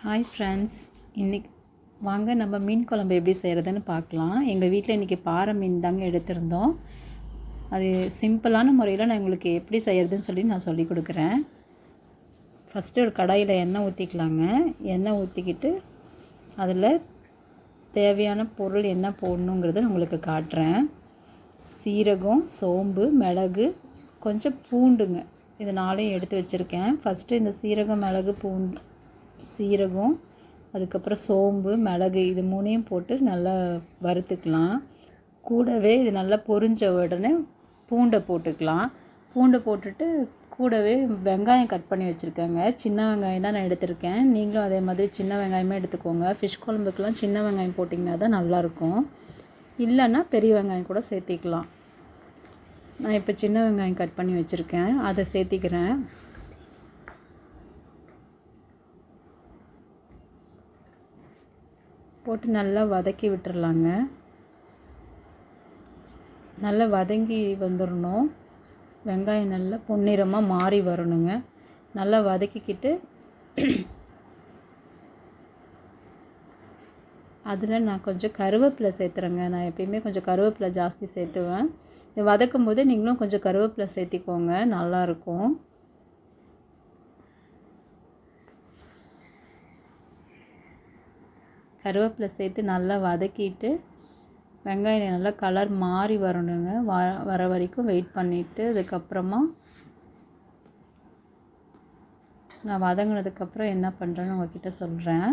Hi friends, இன்றைக்கி வாங்க நம்ம மீன் குழம்பு எப்படி செய்கிறதுன்னு பார்க்கலாம். எங்கள் வீட்டில் இன்றைக்கி பாறை மீன் தாங்க எடுத்திருந்தோம். அது சிம்பிளான முறையில் நான் உங்களுக்கு எப்படி செய்கிறதுன்னு நான் சொல்லி கொடுக்குறேன். ஃபஸ்ட்டு ஒரு கடாயில் எண்ணெய் ஊற்றிக்கலாங்க. எண்ணெய் ஊற்றிக்கிட்டு அதில் தேவையான பொருள் என்ன போடணுங்கிறத நான் உங்களுக்கு காட்டுறேன். சீரகம், சோம்பு, மிளகு, கொஞ்சம் பூண்டுங்க. இது நாளையும் எடுத்து வச்சுருக்கேன். ஃபஸ்ட்டு இந்த சீரகம், மிளகு, சீரகம், அதுக்கப்புறம் சோம்பு, மிளகு இது மூணையும் போட்டு நல்லா வறுத்துக்கலாம். கூடவே இது நல்லா பொரிஞ்ச உடனே பூண்டை போட்டுக்கலாம். பூண்டை போட்டுட்டு கூடவே வெங்காயம் கட் பண்ணி வச்சுருக்கேங்க. சின்ன வெங்காயம் தான் நான் எடுத்திருக்கேன். நீங்களும் அதே மாதிரி சின்ன வெங்காயமே எடுத்துக்கோங்க. ஃபிஷ் குழம்புக்கெலாம் சின்ன வெங்காயம் போட்டிங்கன்னா தான் நல்லாயிருக்கும். இல்லைன்னா பெரிய வெங்காயம் கூட சேர்த்திக்கலாம். நான் இப்போ சின்ன வெங்காயம் கட் பண்ணி வச்சுருக்கேன், அதை சேர்த்திக்கிறேன். போட்டு நல்லா வதக்கி விட்டுறலாங்க. நல்லா வதங்கி வந்துடணும். வெங்காயம் நல்லா பொன்னிறமாக மாறி வரணுங்க. நல்லா வதக்கிக்கிட்டு அதில் நான் கொஞ்சம் கருவேப்பிலை சேர்த்துறேங்க. நான் எப்பயுமே கொஞ்சம் கருவேப்பிலை ஜாஸ்தி சேர்த்துவேன். இது வதக்கும் போது நீங்களும் கொஞ்சம் கருவேப்பிலை சேர்த்திக்கோங்க, நல்லாயிருக்கும். கருவேப்பிலை சேர்த்து நல்லா வதக்கிட்டு வெங்காயம் நல்லா கலர் மாறி வரணுங்க. வர வரைக்கும் வெயிட் பண்ணிவிட்டு அதுக்கப்புறமா நான் வதங்கினதுக்கப்புறம் என்ன பண்ணுறேன்னு உங்கள்கிட்ட சொல்கிறேன்.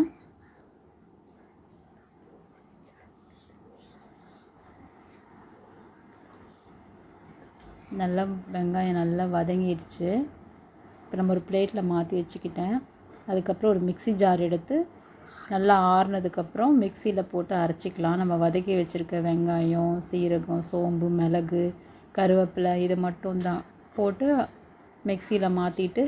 நல்லா வெங்காயம் நல்லா வதங்கிடுச்சு. இப்போ நம்ம ஒரு பிளேட்டில் மாற்றி வச்சுக்கிட்டேன். அதுக்கப்புறம் ஒரு மிக்ஸி ஜார் எடுத்து நல்லா ஆறுனதுக்கப்புறம் மிக்சியில் போட்டு அரைச்சிக்கலாம். நம்ம வதக்கி வச்சுருக்க வெங்காயம், சீரகம், சோம்பு, மிளகு, கருவேப்பிலை இது மட்டும்தான் போட்டு மிக்சியில் மாற்றிட்டு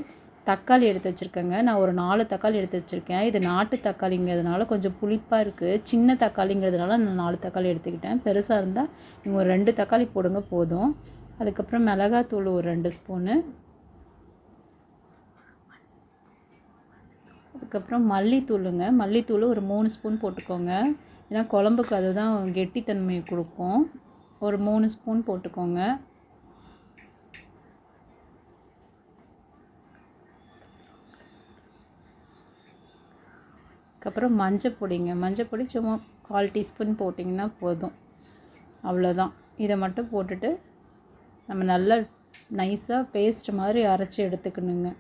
தக்காளி எடுத்து வச்சுருக்கேங்க. நான் ஒரு 4 தக்காளி எடுத்து வச்சுருக்கேன். இது நாட்டு தக்காளிங்கிறதுனால கொஞ்சம் புளிப்பாக இருக்குது. சின்ன தக்காளிங்கிறதுனால நான் 4 தக்காளி எடுத்துக்கிட்டேன். பெருசாக இருந்தால் நீங்கள் ஒரு 2 தக்காளி போடுங்க போதும். அதுக்கப்புறம் மிளகாத்தூள் ஒரு 2 ஸ்பூனு, அதுக்கப்புறம் மல்லித்தூளுங்க. மல்லித்தூள் ஒரு 3 ஸ்பூன் போட்டுக்கோங்க. ஏன்னா குழம்புக்கு அதுதான் கெட்டித்தன்மையை கொடுக்கும். ஒரு 3 ஸ்பூன் போட்டுக்கோங்க. அதுக்கப்புறம் மஞ்சள் பொடிங்க. மஞ்சள் பொடி சும்மா 1/4 டீஸ்பூன் போட்டிங்கன்னா போதும், அவ்வளோதான். இதை மட்டும் போட்டுட்டு நம்ம நல்லா நைஸாக பேஸ்ட் மாதிரி அரைச்சி எடுத்துக்கணுங்க.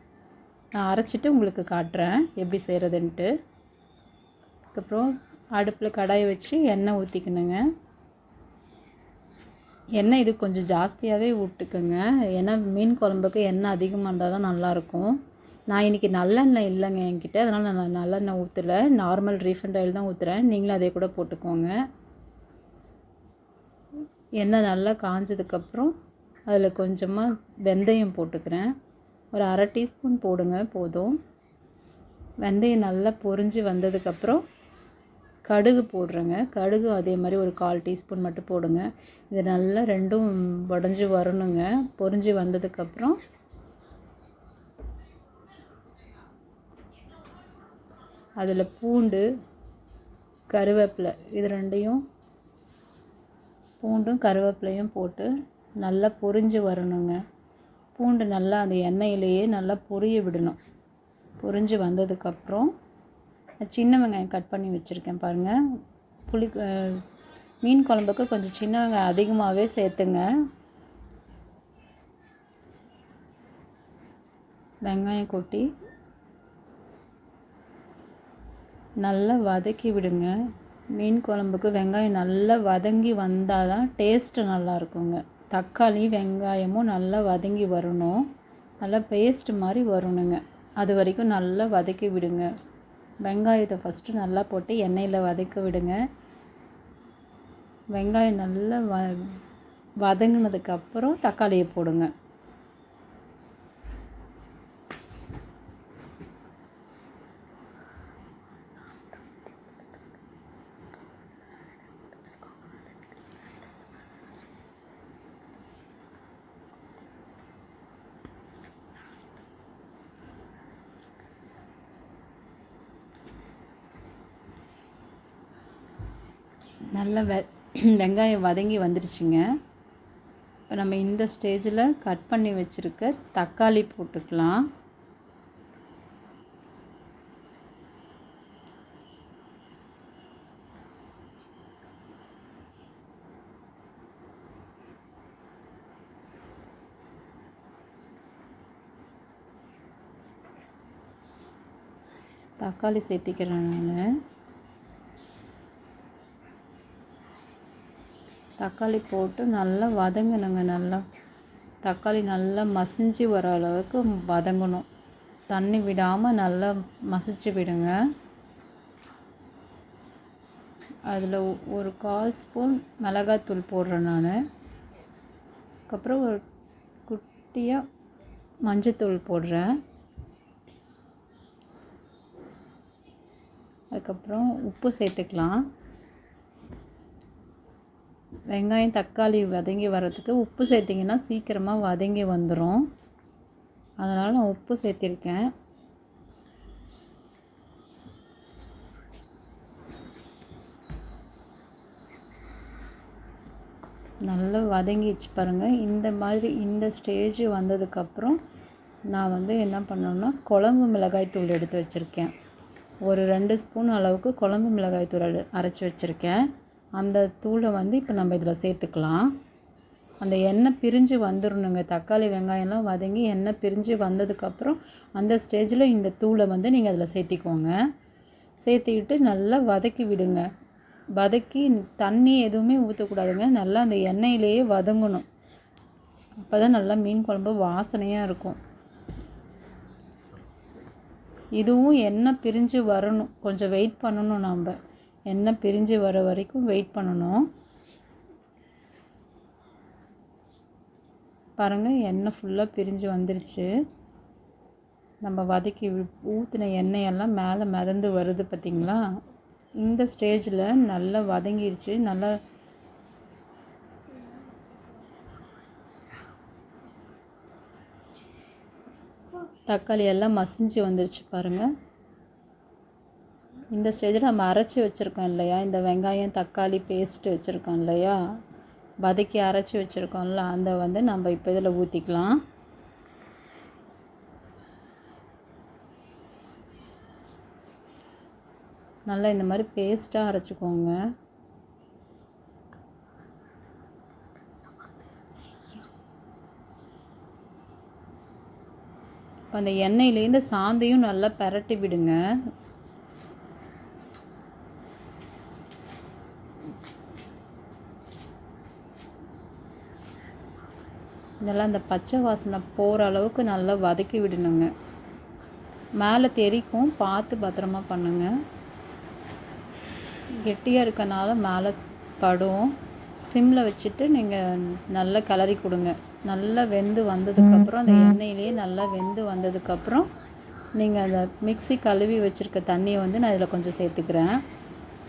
நான் அரைச்சிட்டு உங்களுக்கு காட்டுறேன் எப்படி செய்கிறதுன்ட்டு. அதுக்கப்புறம் அடுப்பில் கடாயை வச்சு எண்ணெய் ஊற்றிக்கணுங்க. எண்ணெய் இது கொஞ்சம் ஜாஸ்தியாகவே விட்டுக்குங்க. ஏன்னா மீன் குழம்புக்கு எண்ணெய் அதிகமாக இருந்தால் தான் நல்லாயிருக்கும். நான் இன்றைக்கி நல்லெண்ணெய் இல்லைங்க என்கிட்ட, அதனால் நான் நல்லெண்ணெய் ஊற்றலை, நார்மல் ரீஃபைண்ட் ஆயில் தான் ஊற்றுறேன். நீங்களும் அதே கூட போட்டுக்கோங்க. எண்ணெய் நல்லா காஞ்சதுக்கப்புறம் அதில் கொஞ்சமாக வெந்தயம் போட்டுக்கிறேன். ஒரு 1/2 டீஸ்பூன் போடுங்க போதும். வெந்தயம் நல்லா பொரிஞ்சு வந்ததுக்கப்புறம் கடுகு போடுறேங்க. கடுகு அதே மாதிரி ஒரு 1/4 டீஸ்பூன் மட்டும் போடுங்க. இது நல்லா ரெண்டும் உடஞ்சி வரணுங்க. பொரிஞ்சு வந்ததுக்கப்புறம் அதில் பூண்டு, கருவேப்பிலை இது ரெண்டையும், பூண்டும் கருவேப்பிலையும் போட்டு நல்லா பொரிஞ்சு வரணுங்க. பூண்டு நல்லா அந்த எண்ணெயிலேயே நல்லா பொரிய விடணும். பொரிஞ்சு வந்ததுக்கப்புறம் சின்ன வெங்காயம் கட் பண்ணி வச்சுருக்கேன் பாருங்கள். மீன் குழம்புக்கு கொஞ்சம் சின்ன வெங்காயம் அதிகமாகவே சேர்த்துங்க. வெங்காயம் கொட்டி நல்லா வதக்கி விடுங்க. மீன் குழம்புக்கு வெங்காயம் நல்லா வதங்கி வந்தால் தான் டேஸ்ட்டு நல்லாயிருக்குங்க. தக்காளி வெங்காயமும் நல்லா வதங்கி வரணும். நல்லா பேஸ்ட் மாதிரி வரணுங்க. அது வரைக்கும் நல்லா வதக்கி விடுங்க. வெங்காயத்தை ஃபஸ்ட்டு நல்லா போட்டு எண்ணெயில் வதக்க விடுங்க. வெங்காயம் நல்லா வதங்கினதுக்கப்புறம் தக்காளியை போடுங்க. நல்லா வெங்காயம் வதங்கி வந்துடுச்சுங்க. இப்போ நம்ம இந்த ஸ்டேஜில் கட் பண்ணி வச்சுருக்க தக்காளி போட்டுக்கலாம். தக்காளி சேர்த்திக்கிறேன் நான். தக்காளி போட்டு நல்லா வதங்கணுங்க. நல்லா தக்காளி நல்லா மசிஞ்சு வர அளவுக்கு வதங்கணும். தண்ணி விடாமல் நல்லா மசிச்சு விடுங்க. அதில் ஒரு 1/4 ஸ்பூன் மிளகாத்தூள் போடுறேன் நான். அதுக்கப்புறம் ஒரு குட்டியாக மஞ்சத்தூள் போடுறேன். அதுக்கப்புறம் உப்பு சேர்த்துக்கலாம். வெங்காயம் தக்காளி வதங்கி வர்றதுக்கு உப்பு சேர்த்திங்கன்னா சீக்கிரமாக வதங்கி வந்துடும். அதனால் நான் உப்பு சேர்த்திருக்கேன். நல்லா வதங்கிச்சு பாருங்கள். இந்த மாதிரி இந்த ஸ்டேஜ் வந்ததுக்கப்புறம் நான் வந்து என்ன பண்ணணுன்னா குழம்பு மிளகாய் தூள் எடுத்து வச்சுருக்கேன். ஒரு 2 ஸ்பூன் அளவுக்கு குழம்பு மிளகாய் தூள் அரைச்சி வச்சுருக்கேன். அந்த தூளை வந்து இப்போ நம்ம இதில் சேர்த்துக்கலாம். அந்த எண்ணெய் பிரிஞ்சு வந்துடணுங்க. தக்காளி வெங்காயம்லாம் வதங்கி எண்ணெய் பிரிஞ்சு வந்ததுக்கப்புறம் அந்த ஸ்டேஜில் இந்த தூளை வந்து நீங்கள் அதில் சேர்த்திக்கோங்க. சேர்த்திக்கிட்டு நல்லா வதக்கி விடுங்க. வதக்கி தண்ணி எதுவுமே ஊற்றக்கூடாதுங்க. நல்லா அந்த எண்ணெயிலேயே வதங்கணும். அப்போ தான் நல்லா மீன் குழம்பு வாசனையாக இருக்கும். இதுவும் எண்ணெய் பிரிஞ்சு வரணும். கொஞ்சம் வெயிட் பண்ணணும். நம்ம எண்ணெய் பிரிஞ்சு வர வரைக்கும் வெயிட் பண்ணணும். பாருங்கள், எண்ணெய் ஃபுல்லாக பிரிஞ்சு வந்துருச்சு. நம்ம வதக்கி ஊற்றின எண்ணெயெல்லாம் மேலே மிதந்து வருது பார்த்திங்களா? இந்த ஸ்டேஜில் நல்லா வதங்கிடுச்சு. நல்லா தக்காளி எல்லாம் மசிஞ்சு வந்துருச்சு பாருங்கள். இந்த ஸ்டேஜில் நம்ம அரைச்சி வச்சுருக்கோம் இல்லையா, இந்த வெங்காயம் தக்காளி பேஸ்ட்டு வச்சுருக்கோம் இல்லையா, வதக்கி அரைச்சி வச்சுருக்கோம்ல, அந்த வந்து நம்ம இப்போ இதில் ஊற்றிக்கலாம். நல்லா இந்த மாதிரி பேஸ்ட்டாக அரைச்சிக்கோங்க. இப்போ அந்த எண்ணெயிலேருந்து சாந்தையும் நல்லா பரட்டி விடுங்க. இதெல்லாம் அந்த பச்சை வாசனை போகிற அளவுக்கு நல்லா வதக்கி விடணுங்க. மேலே தெறிக்கும், பார்த்து பத்திரமா பண்ணுங்க. கெட்டியாக இருக்கனால மேலே படும். சிம்மில் வச்சுட்டு நீங்கள் நல்லா கிளறி கொடுங்க. நல்லா வெந்து வந்ததுக்கப்புறம் அந்த எண்ணெயிலேயே நல்லா வெந்து வந்ததுக்கப்புறம் நீங்கள் அந்த மிக்ஸி கழுவி வச்சுருக்க தண்ணியை வந்து நான் இதில் கொஞ்சம் சேர்த்துக்கிறேன்.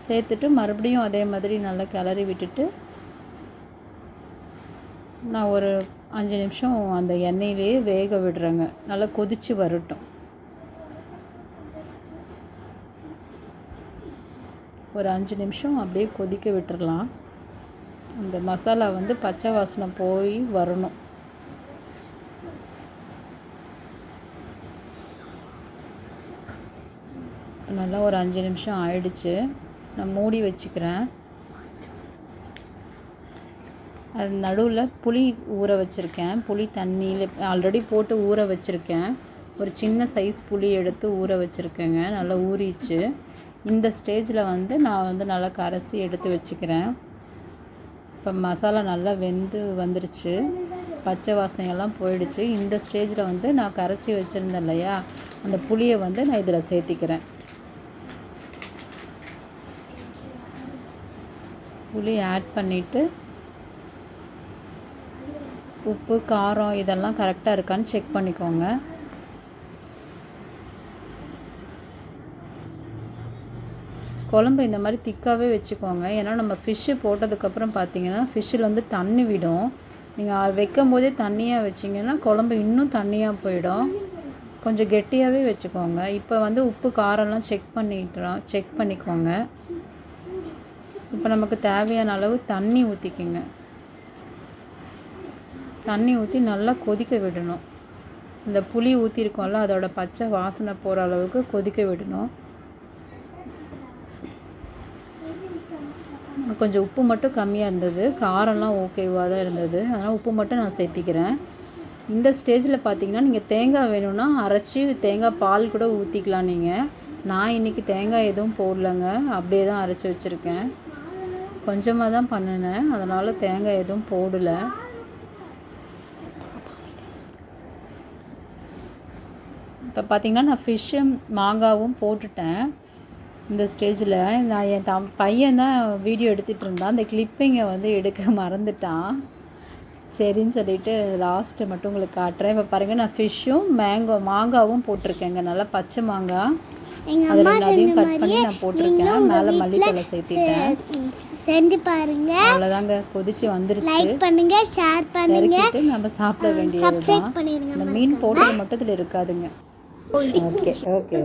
சேர்த்துட்டு மறுபடியும் அதே மாதிரி நல்லா கிளறி விட்டுட்டு நான் ஒரு 5 நிமிஷம் அந்த எண்ணெயிலேயே வேக விடுறேங்க. நல்லா கொதித்து வரட்டும். ஒரு 5 நிமிஷம் அப்படியே கொதிக்க விட்டுறலாம். அந்த மசாலா வந்து பச்சை வாசனை போய் வரணும். நல்லா ஒரு 5 நிமிஷம் ஆயிடுச்சு. நான் மூடி வச்சுக்கிறேன். அது நடுவில் புளி ஊற வச்சுருக்கேன். புளி தண்ணியில் ஆல்ரெடி போட்டு ஊற வச்சுருக்கேன். ஒரு சின்ன சைஸ் புளி எடுத்து ஊற வச்சுருக்கேங்க. நல்லா ஊறிச்சு. இந்த ஸ்டேஜில் வந்து நான் வந்து நல்லா கரைச்சி எடுத்து வச்சுக்கிறேன். இப்போ மசாலா நல்லா வெந்து வந்துருச்சு. பச்சை வாசனையெல்லாம் போயிடுச்சு. இந்த ஸ்டேஜில் வந்து நான் கரைச்சி வச்சுருந்தேன் இல்லையா, அந்த புளியை வந்து நான் இதில் சேர்த்திக்கிறேன். புளி ஆட் பண்ணிவிட்டு உப்பு காரம் இதெல்லாம் கரெக்டாக இருக்கான்னு செக் பண்ணிக்கோங்க. குழம்பு இந்த மாதிரி திக்காகவே வச்சுக்கோங்க. ஏன்னா நம்ம ஃபிஷ்ஷு போட்டதுக்கப்புறம் பார்த்தீங்கன்னா ஃபிஷ்ஷில் வந்து தண்ணி விடும். நீங்கள் வைக்கும் போதே தண்ணியாக வச்சிங்கன்னா குழம்பு இன்னும் தண்ணியாக போயிடும். கொஞ்சம் கெட்டியாகவே வச்சுக்கோங்க. இப்போ வந்து உப்பு காரம்லாம் செக் பண்ணிக்கிறோம். செக் பண்ணிக்கோங்க. இப்போ நமக்கு தேவையான அளவு தண்ணி ஊற்றிக்கிங்க. தண்ணி ஊற்றி நல்லா கொதிக்க விடணும். இந்த புளி ஊற்றிருக்கோம்ல அதோட பச்சை வாசனை போகிற அளவுக்கு கொதிக்க விடணும். கொஞ்சம் உப்பு மட்டும் கம்மியாக இருந்தது, காரம்லாம் ஓகேவாக தான் இருந்தது. அதனால் உப்பு மட்டும் நான் சேர்த்திக்கிறேன். இந்த ஸ்டேஜில் பார்த்தீங்கன்னா நீங்கள் தேங்காய் வேணும்னா அரைச்சி தேங்காய் பால் கூட ஊற்றிக்கலாம் நீங்கள். நான் இன்றைக்கி தேங்காய் எதுவும் போடலைங்க, அப்படியே தான் அரைச்சி வச்சுருக்கேன். கொஞ்சமாக தான் பண்ணினேன், அதனால் தேங்காய் எதுவும் போடலை. இப்போ பார்த்திங்கன்னா நான் ஃபிஷ்ஷும் மாங்காவும் போட்டுட்டேன். இந்த ஸ்டேஜில் நான் என் பையன் தான் வீடியோ எடுத்துகிட்டு இருந்தான். அந்த கிளிப்பிங்கை வந்து எடுக்க மறந்துட்டான். சரின்னு சொல்லிவிட்டு லாஸ்ட்டு மட்டும் உங்களுக்கு காட்டுறேன். இப்போ பாருங்கள், நான் ஃபிஷ்ஷும் மாங்காவும் போட்டிருக்கேங்க. நல்லா பச்சை மாங்காய் அதில் அதையும் கட் பண்ணி நான் போட்டிருக்கேன். மேலே மல்லித்தலை சேர்த்திட்டேன். செஞ்சு பாருங்க. அவ்வளோதாங்க, கொதிச்சு வந்துருச்சு. லைக் பண்ணுங்க, ஷேர் பண்ணுங்க, நம்ம சாப்பிட வேண்டியது தான். இந்த மீன் போட்டது மட்டும் இதில் இருக்காதுங்க. Okay okay.